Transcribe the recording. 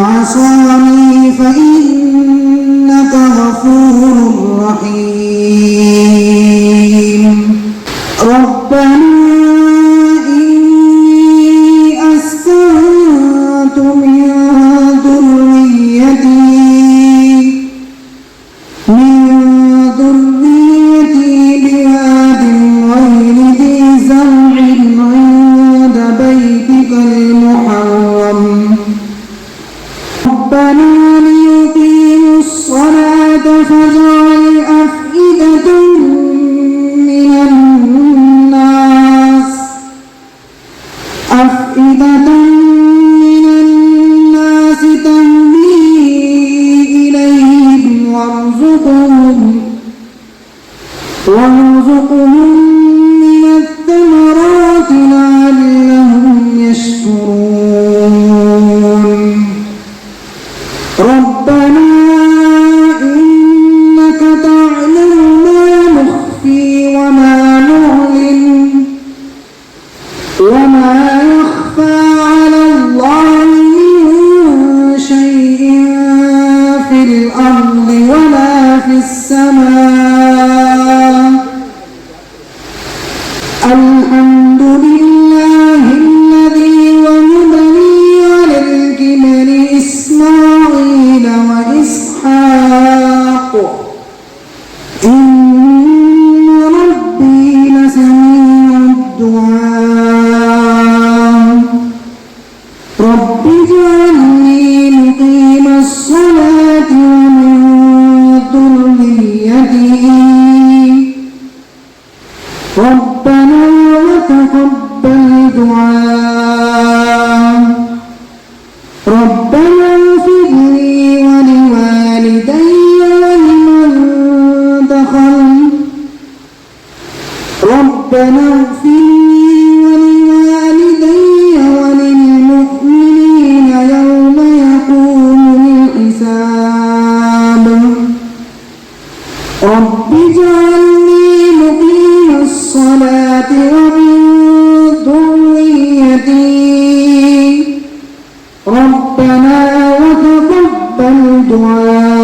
عصاني فإنك غفور رحيم ربنا إني أسكنت من ذريتي بواد غير ذي زرع عند بيتك المحرم ربنا ليقيموا الصلاة فاجعل أفئدة من الناس تهوي إليهم وارزقهم من الثمرات لعلهم يشكرون ربنا إنك تعلم ما نخفي وما نعلن وما يخفى على الله من شيء في الأرض ولا في السماء الحمد لله الذي وهب لي على الكبر إسماعيل وإسحاق إن ربي لسميع الدعاء رب اجعلني مقيم الصلاة ومن ذريتي ربنا وتقبل دعاء ربنا اغفر لي ولوالدي ولمن دخل ربنا اغفر لي ولوالدي وللمؤمنين يوم يقوم الحساب رب اجعلني مقيم الصلاة ومن ذريتي ربنا وتقبل دعاء